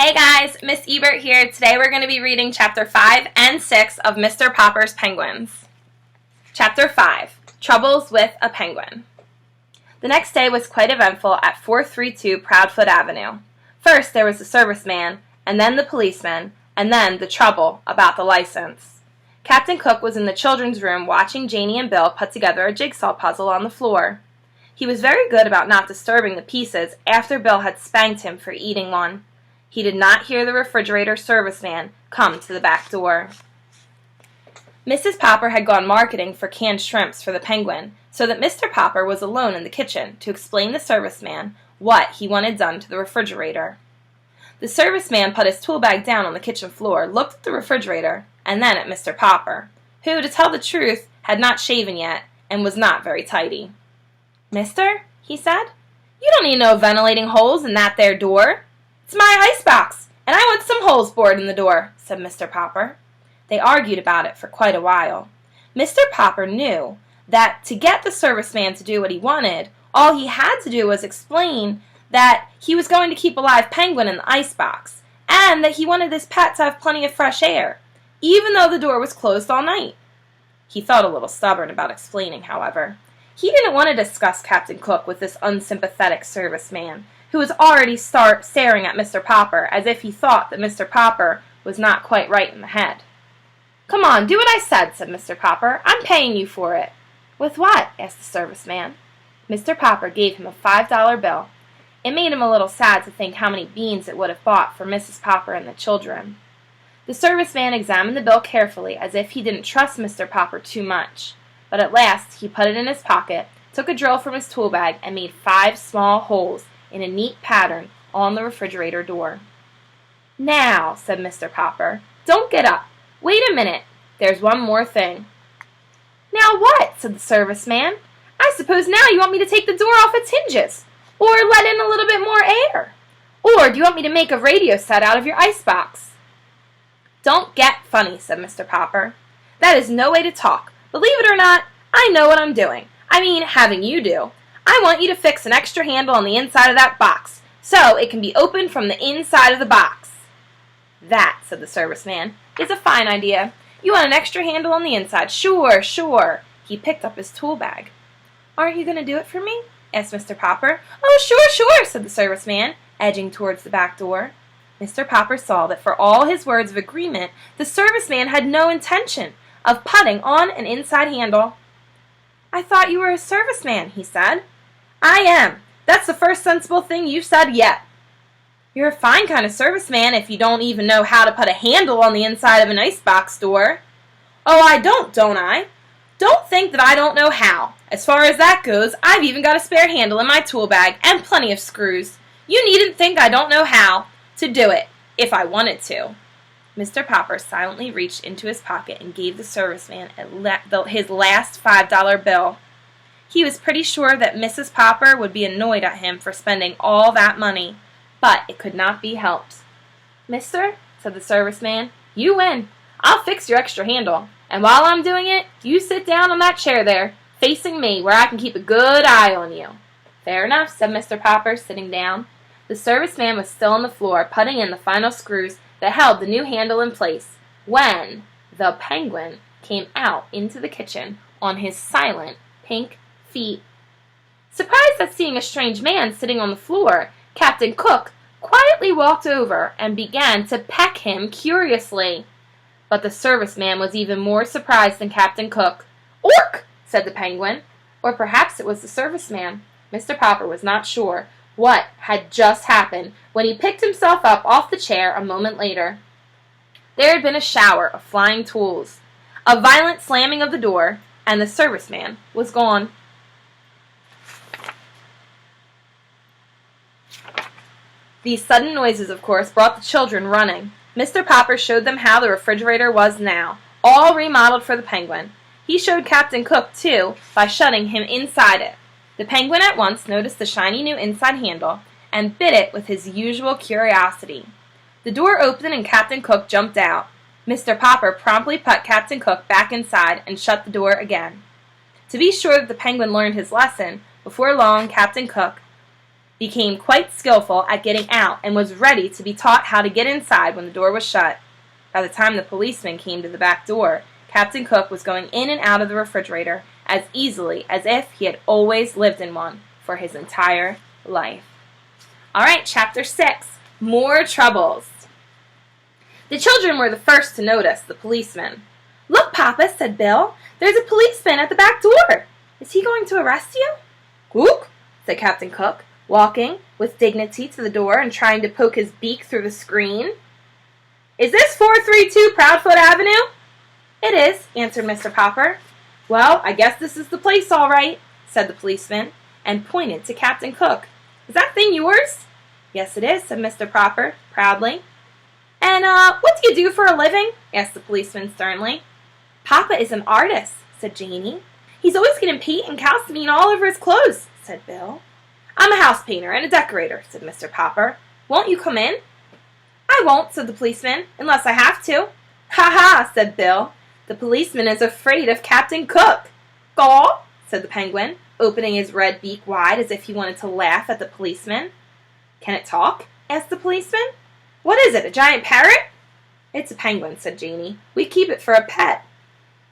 Hey guys, Miss Ebert here. Today we're going to be reading Chapter 5 and 6 of Mr. Popper's Penguins. Chapter 5, Troubles with a Penguin. The next day was quite eventful at 432 Proudfoot Avenue. First there was the serviceman, and then the policeman, and then the trouble about the license. Captain Cook was in the children's room watching Janie and Bill put together a jigsaw puzzle on the floor. He was very good about not disturbing the pieces after Bill had spanked him for eating one. He did not hear the refrigerator serviceman come to the back door. Mrs. Popper had gone marketing for canned shrimps for the Penguin, so that Mr. Popper was alone in the kitchen to explain to the serviceman what he wanted done to the refrigerator. The serviceman put his tool bag down on the kitchen floor, looked at the refrigerator, and then at Mr. Popper, who, to tell the truth, had not shaven yet and was not very tidy. "Mister," he said, "you don't need no ventilating holes in that there door." "It's my icebox, and I want some holes bored in the door," said Mr. Popper. They argued about it for quite a while. Mr. Popper knew that to get the serviceman to do what he wanted, all he had to do was explain that he was going to keep a live penguin in the icebox, and that he wanted his pet to have plenty of fresh air, even though the door was closed all night. He felt a little stubborn about explaining, however. He didn't want to discuss Captain Cook with this unsympathetic serviceman, who was already staring at Mr. Popper as if he thought that Mr. Popper was not quite right in the head. "Come on, do what I said," said Mr. Popper. "I'm paying you for it." "With what?" asked the serviceman. Mr. Popper gave him a $5 bill. It made him a little sad to think how many beans it would have bought for Mrs. Popper and the children. The serviceman examined the bill carefully as if he didn't trust Mr. Popper too much, but at last he put it in his pocket, took a drill from his tool bag, and made 5 small holes in a neat pattern on the refrigerator door. "Now," said Mr. Popper, "don't get up. Wait a minute. There's one more thing." "Now what?" said the serviceman. "I suppose now you want me to take the door off its hinges, or let in a little bit more air. Or do you want me to make a radio set out of your icebox?" "Don't get funny," said Mr. Popper. "That is no way to talk. Believe it or not, I know what I'm doing. I mean, having you do. I want you to fix an extra handle on the inside of that box, so it can be opened from the inside of the box." "That," said the serviceman, "is a fine idea. You want an extra handle on the inside. Sure, sure." He picked up his tool bag. "Aren't you going to do it for me?" asked Mr. Popper. "Oh, sure, sure," said the serviceman, edging towards the back door. Mr. Popper saw that for all his words of agreement, the serviceman had no intention of putting on an inside handle. "I thought you were a serviceman," he said. "I am. That's the first sensible thing you've said yet." "You're a fine kind of serviceman if you don't even know how to put a handle on the inside of an icebox door." "Oh, I don't I? Don't think that I don't know how. As far as that goes, I've even got a spare handle in my tool bag and plenty of screws. You needn't think I don't know how to do it, if I wanted to." Mr. Popper silently reached into his pocket and gave the serviceman his last $5 bill. He was pretty sure that Mrs. Popper would be annoyed at him for spending all that money, but it could not be helped. "Mister," said the serviceman, "you win. I'll fix your extra handle, and while I'm doing it, you sit down on that chair there, facing me, where I can keep a good eye on you." "Fair enough," said Mr. Popper, sitting down. The serviceman was still on the floor, putting in the final screws that held the new handle in place, when the Penguin came out into the kitchen on his silent pink feet. Surprised at seeing a strange man sitting on the floor, Captain Cook quietly walked over and began to peck him curiously. But the serviceman was even more surprised than Captain Cook. "Ork!" said the Penguin. Or perhaps it was the serviceman. Mr. Popper was not sure what had just happened when he picked himself up off the chair a moment later. There had been a shower of flying tools, a violent slamming of the door, and the serviceman was gone. These sudden noises, of course, brought the children running. Mr. Popper showed them how the refrigerator was now, all remodeled for the Penguin. He showed Captain Cook, too, by shutting him inside it. The Penguin at once noticed the shiny new inside handle and bit it with his usual curiosity. The door opened and Captain Cook jumped out. Mr. Popper promptly put Captain Cook back inside and shut the door again. To be sure that the Penguin learned his lesson, before long Captain Cook became quite skillful at getting out and was ready to be taught how to get inside when the door was shut. By the time the policeman came to the back door, Captain Cook was going in and out of the refrigerator as easily as if he had always lived in one for his entire life. All right, Chapter 6, More Troubles. The children were the first to notice the policeman. "Look, Papa," said Bill, "there's a policeman at the back door. Is he going to arrest you?" "Cook," said Captain Cook, walking with dignity to the door and trying to poke his beak through the screen. "Is this 432 Proudfoot Avenue?" "It is," answered Mr. Popper. "Well, I guess this is the place all right," said the policeman, and pointed to Captain Cook. "Is that thing yours?" "Yes, it is," said Mr. Popper, proudly. "And, what do you do for a living?" asked the policeman sternly. "Papa is an artist," said Janie. "He's always getting paint and calcimine all over his clothes," said Bill. "I'm a house painter and a decorator," said Mr. Popper. "Won't you come in?" "I won't," said the policeman, "unless I have to." "Ha ha," said Bill. "The policeman is afraid of Captain Cook." "Gaw," said the penguin, opening his red beak wide as if he wanted to laugh at the policeman. "Can it talk?" asked the policeman. "What is it, a giant parrot?" "It's a penguin," said Janie. "We keep it for a pet."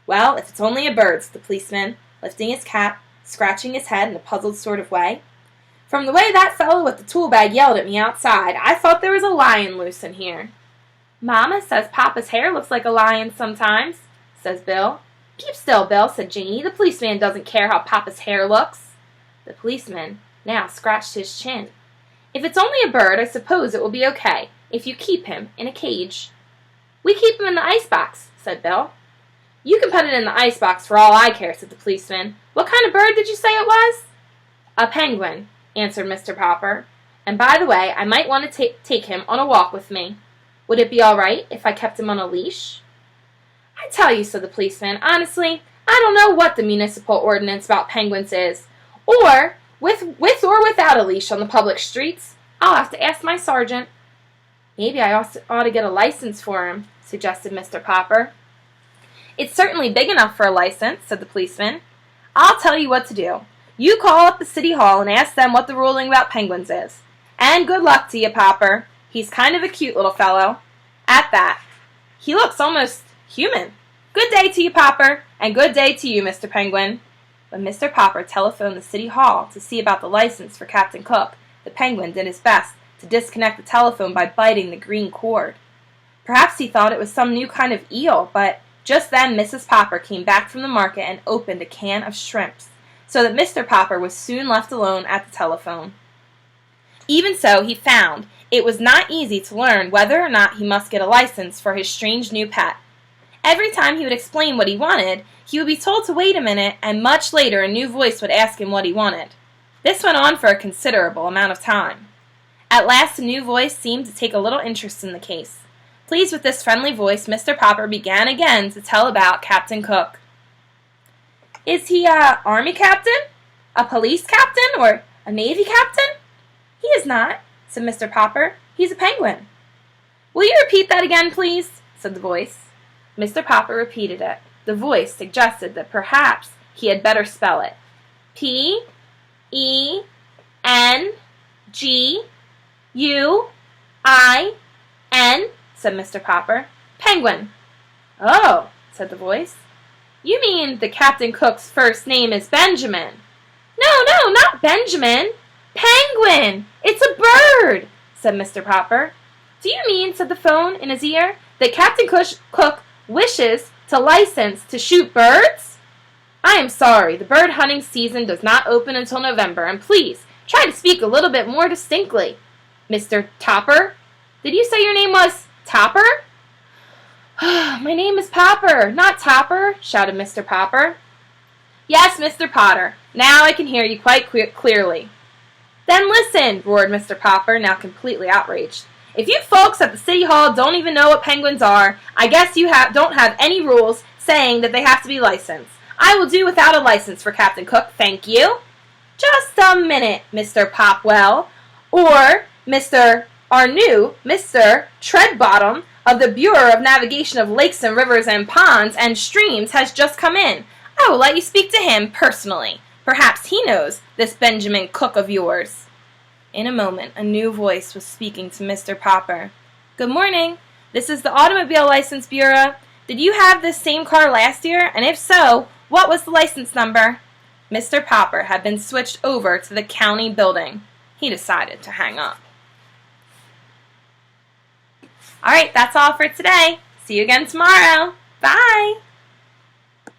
"Well, if it's only a bird," said the policeman, lifting his cap, scratching his head in a puzzled sort of way. "From the way that fellow with the tool bag yelled at me outside, I thought there was a lion loose in here." "Mama says Papa's hair looks like a lion sometimes," says Bill. "Keep still, Bill," said Janie. "The policeman doesn't care how Papa's hair looks." The policeman now scratched his chin. "If it's only a bird, I suppose it will be okay, if you keep him in a cage." "We keep him in the icebox," said Bill. "You can put it in the icebox for all I care," said the policeman. "What kind of bird did you say it was?" "A penguin," answered Mr. Popper. "And by the way, I might want to take him on a walk with me. Would it be all right if I kept him on a leash?" "I tell you," said the policeman, "honestly, I don't know what the municipal ordinance about penguins is, or with or without a leash on the public streets. I'll have to ask my sergeant." "Maybe I ought to get a license for him," suggested Mr. Popper. "It's certainly big enough for a license," said the policeman. "I'll tell you what to do. You call up the city hall and ask them what the ruling about penguins is. And good luck to you, Popper. He's kind of a cute little fellow. At that. He looks almost human. Good day to you, Popper, and good day to you, Mr. Penguin." When Mr. Popper telephoned the city hall to see about the license for Captain Cook, the penguin did his best to disconnect the telephone by biting the green cord. Perhaps he thought it was some new kind of eel, but just then Mrs. Popper came back from the market and opened a can of shrimps, so that Mr. Popper was soon left alone at the telephone. Even so, he found it was not easy to learn whether or not he must get a license for his strange new pet. Every time he would explain what he wanted, he would be told to wait a minute, and much later a new voice would ask him what he wanted. This went on for a considerable amount of time. At last a new voice seemed to take a little interest in the case. Pleased with this friendly voice, Mr. Popper began again to tell about Captain Cook. "Is he a army captain, a police captain, or a navy captain?" "He is not," said Mr. Popper. "He's a penguin." "Will you repeat that again, please?" said the voice. Mr. Popper repeated it. The voice suggested that perhaps he had better spell it. "P-E-N-G-U-I-N," said Mr. Popper. "Penguin." "Oh," said the voice. "You mean that Captain Cook's first name is Benjamin?" "No, not Benjamin. Penguin. It's a bird," said Mr. Popper. "Do you mean," said the phone in his ear, "that Captain Cook wishes to license to shoot birds?" "I am sorry, the bird hunting season does not open until November, and please try to speak a little bit more distinctly. Mr. Topper? Did you say your name was Topper?" "My name is Popper, not Topper," shouted Mr. Popper. "Yes, Mr. Potter. Now I can hear you quite clearly." "Then listen," roared Mr. Popper, now completely outraged. "If you folks at the City Hall don't even know what penguins are, I guess you don't have any rules saying that they have to be licensed. I will do without a license for Captain Cook, thank you." "Just a minute, Mr. Popwell, or Mr. Treadbottom of the Bureau of Navigation of Lakes and Rivers and Ponds and Streams has just come in. I will let you speak to him personally. Perhaps he knows this Benjamin Cook of yours." In a moment, a new voice was speaking to Mr. Popper. "Good morning. This is the Automobile License Bureau. Did you have this same car last year? And if so, what was the license number?" Mr. Popper had been switched over to the county building. He decided to hang up. Alright, that's all for today. See you again tomorrow. Bye!